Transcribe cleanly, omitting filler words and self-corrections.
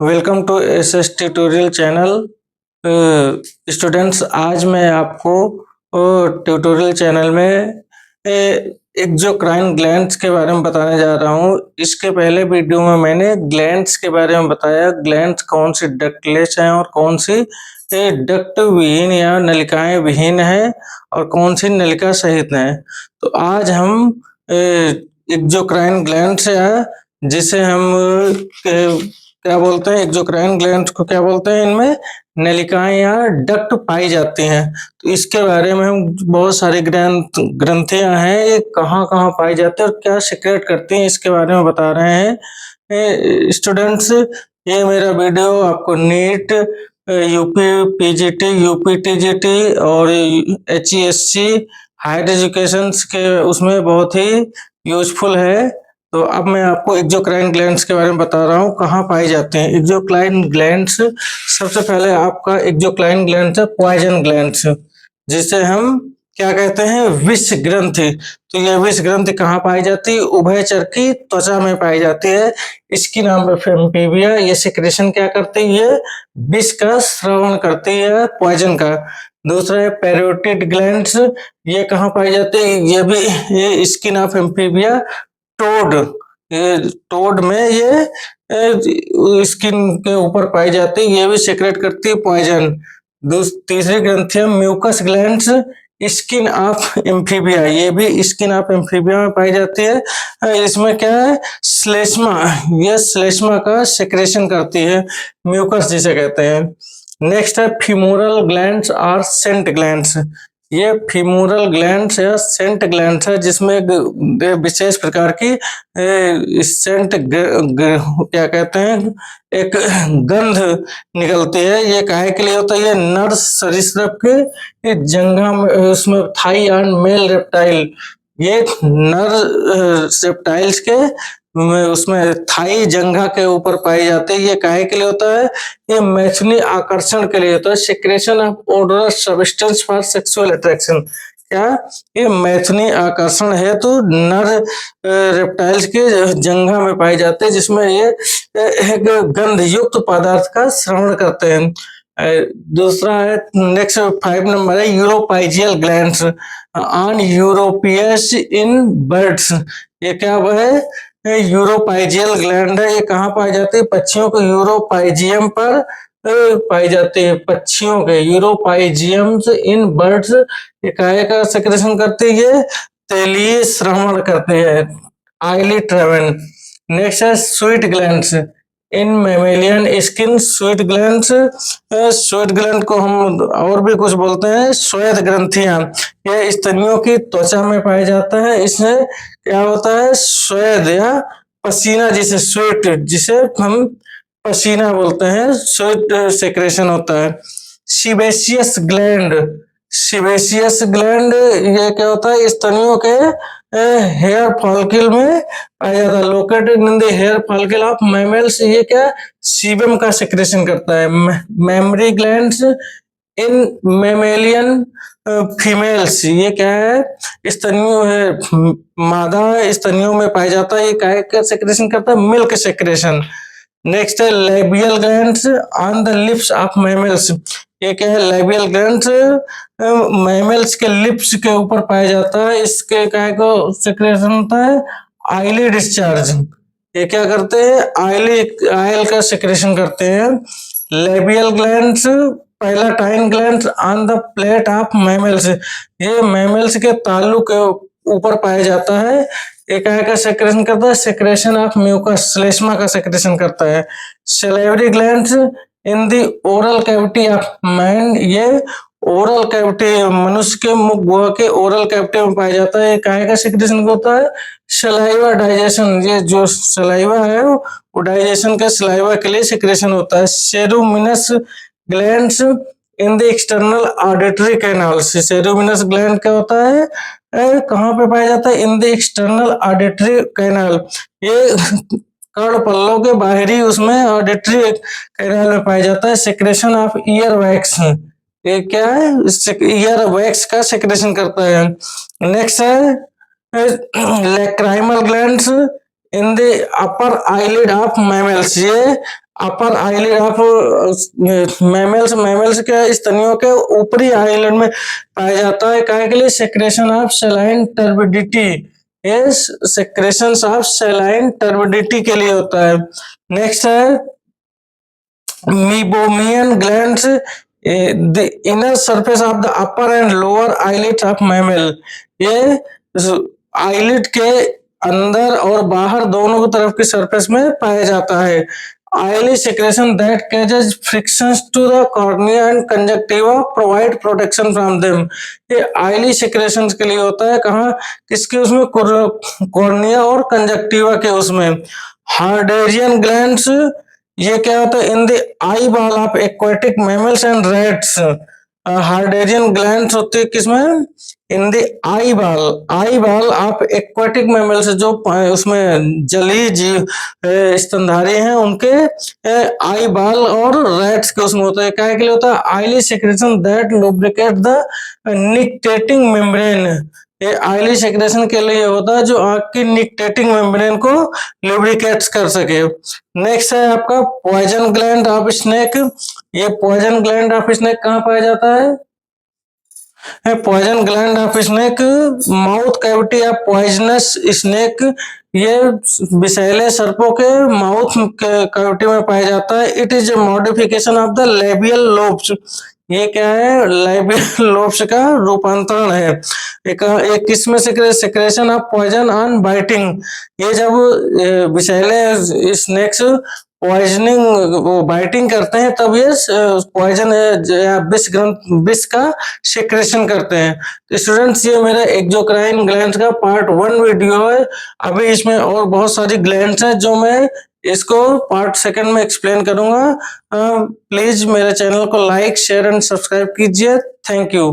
Welcome to SS tutorial channel. Students, आज मैं आपको ट्यूटोरियल चैनल में एक्सोक्राइन ग्लैंड्स के बारे में बताने जा रहा हूँ। इसके पहले वीडियो में मैंने ग्लैंड्स के बारे में बताया, ग्लैंड्स कौन सी डक्टलेस हैं और कौन सी डक्ट विहीन या नलिकाएं विहीन हैं और कौन सी नलिका सहित हैं। तो आज हम एक्सोक्राइन ग्लैंड्स या जिसे हम क्या बोलते हैं, एक्सोक्राइन ग्लैंड्स को क्या बोलते हैं, इनमें नलिकाएं या डक्ट पाई जाती हैं। तो इसके बारे में हम बहुत सारे ग्रंथियां हैं, ये कहाँ कहाँ पाई जाती है और क्या सीक्रेट करती हैं, इसके बारे में बता रहे हैं। स्टूडेंट्स, ये मेरा वीडियो आपको NEET, UP PGT, UP TGT और HESC हायर एजुकेशन के उसमें बहुत ही यूजफुल है। तो अब मैं आपको एक्सोक्राइन ग्लैंड्स के बारे में बता रहा हूँ, कहाँ पाई जाते हैं एक्सोक्राइन ग्लैंड्स। सबसे पहले आपका एक्सोक्राइन ग्लैंड है पॉइजन ग्लैंड्स, जिसे हम क्या कहते हैं, विष ग्रंथि। तो यह विष ग्रंथि कहाँ पाई जाती है? उभयचर की त्वचा में पाई जाती है। इसकी नाम है एम्फीबिया। ये सिक्रेशन क्या करती है? ये विष का श्रवण करती है, पॉइजन का। दूसरा है पैरोटिड ग्लैंड्स। ये कहाँ पाई जाती है? ये भी ये स्किन ऑफ एम्फीबिया, टोड, ये टोड में ये स्किन के ऊपर पाई जाती है, ये भी सेक्रेट करती है पॉइजन। तीसरी ग्रंथि है mucus glands, skin of amphibia. ये भी स्किन ऑफ एम्फीबिया में पाई जाती है। इसमें क्या है? श्लेष्मा, ये श्लेष्मा का सेक्रेशन करती है, म्यूकस जिसे कहते हैं। नेक्स्ट है फीमोरल ग्लैंड्स और सेंट ग्लैंड्स। ये फीमोरल ग्लैंड्स या सेंट ग्लैंड्स है, जिसमें विशेष प्रकार की सेंट क्या कहते हैं, एक गंध निकलती है। ये काहे के लिए होता है? ये नर सरीसृप के जंघा में, उसमें थाई एंड मेल रेप्टाइल, ये नर रेप्टाइल्स के उसमें थाई जंघा के ऊपर पाई जाती है। ये काहे के लिए होता है? ये मैथुनी आकर्षण के लिए होता है, secretion of odorous substance for sexual attraction. क्या? ये मैथुनी आकर्षण है तो नर रेप्टाइल्स के जंघा में पाई जाते हैं, जिसमें ये एक गंध युक्त पदार्थ का श्रवण करते हैं। दूसरा है, नेक्स्ट 5 नंबर है uropygial glands on uropygium in birds. ये क्या है? यूरोपाइजियल ग्लैंड है। ये कहाँ पाई जाती है? पक्षियों के यूरोपाइजियम पर पाई जाती है, पक्षियों के यूरोपाइजियम्स इन बर्ड्स। ये काहे का सेक्रेशन करती है? तेलीय श्रवण करते हैं, आइली ट्रेवन। नेक्स्ट है sweet glands in mammalian skin. Sweet glands, sweet gland को हम और भी कुछ बोलते हैं, श्वेत ग्रंथियां। यह स्तनियों की त्वचा में पाया जाता है। इसमें क्या होता है? श्वेत या पसीना, जिसे स्वेट, जिसे हम पसीना बोलते हैं, स्वेट सेक्रेशन होता है। सीबेशियस ग्लैंड, सीबेशियस ग्लैंड ये क्या होता है? स्तनियों के हेयर फॉलिकल में पाया जाता है, located in the hair follicle of mammals. ये क्या? सीबम का सेक्रेशन करता है। Mammary glands in mammalian females. ये क्या है? स्तनियों है, मादा स्तनियों में पाया जाता है। ये काय का सेक्रेशन करता है? Milk secretion. नेक्स्ट है labial glands on the lips of mammals. ये क्या है? लेबियल ग्लैंड्स मैमल्स के लिप्स के ऊपर पाया जाता है। इसके काय को सेक्रेशन होता है? आइली डिस्चार्ज। ये क्या करते हैं? आइल का सेक्रेशन करते हैं। Labial glands palatine glands on the plate of mammals. ये मैमल्स के तालू के ऊपर पाया जाता है। एक का सेक्रेशन करता है? सेक्रेशन ऑफ म्यूकस, श्लेष्मा का सेक्रेशन करता है। Salivary glands in the oral cavity of man. ये ओरल कैविटी, मनुष्य के मुख गुहा के ओरल कैविटी में पाया जाता है। काहे का सेक्रेशन होता है? Saliva digestion. ये जो सलाइवा है वो डाइजेशन का सलाइवा के लिए सेक्रेशन होता है। Ceruminous glands in the external auditory canals. Ceruminous gland क्या होता है? कहाँ पे पाया जाता है? In the external auditory canal. ये कर्ण पल्लों के बाहरी उसमें ऑडिटरी कैनाल में पाया जाता है। Secretion of ear wax. ये क्या है? ईयर वैक्स का सेक्रेशन करता है। नेक्स्ट है lacrimal glands in the upper eyelid of mammals. ये अपर आईलिड ऑफ मैमल्स के स्तनियों के ऊपरी आईलिड में पाया जाता है। काहे के लिए? सेक्रेशन ऑफ सेलाइन टर्बिडिटी, ये सेक्रेशन ऑफ सेलाइन टर्बिडिटी के लिए होता है। नेक्स्ट है meibomian glands, the inner surface of the upper and lower eyelid of mammal. ये आईलिड के अंदर और बाहर दोनों की तरफ की सरफेस में पाया जाता है। Oily secretion that causes frictions to the cornea and conjunctiva provide protection from them. ये ऑयली सेक्रेशन के लिए होता है। कहाँ? किसके? उसमें कॉर्निया और कंजक्टिवा के उसमें। हार्डेरियन ग्लैंड्स, ये क्या होता है? In the eye ball of aquatic mammals and rats. Harderian glands होते हैं किसमें? In the eye ball of aquatic mammals, जो उसमें जलीय जीव स्तनधारी हैं उनके आई बॉल और रैट्स के उसमें होता है। क्या के लिए होता है? Oily secretion that lubricate the nictitating membrane. ये ऑयली सेक्रेशन के लिए होता है जो आग की निक्टेटिंग मेम्ब्रेन को लुब्रिकेट कर सके। नेक्स्ट है आपका पॉइजन ग्लैंड ऑफ स्नेक। ये पॉइजन ग्लैंड ऑफ स्नेक कहाँ पाया जाता है? Poison gland of snake mouth cavity of poisonous snake. ये विषैले सर्पों के माउथ कैविटी में पाया जाता है। It is a modification of the labial lobes. ये क्या है? लेबियल लोब्स का रूपांतरण है। एक किसमें secretion of poison on biting. ये जब विषैले स्नेक्स पॉइजनिंग बाइटिंग करते हैं तब ये पॉइजन या विष का सेक्रेशन करते हैं। तो स्टूडेंट्स, ये मेरा एक्सोक्राइन ग्लैंड्स का पार्ट 1 वीडियो है। अभी इसमें और बहुत सारी ग्लैंड्स हैं जो मैं इसको पार्ट 2 में एक्सप्लेन करूंगा। प्लीज मेरे चैनल को लाइक, शेयर एंड सब्सक्राइब कीजिए। Thank you.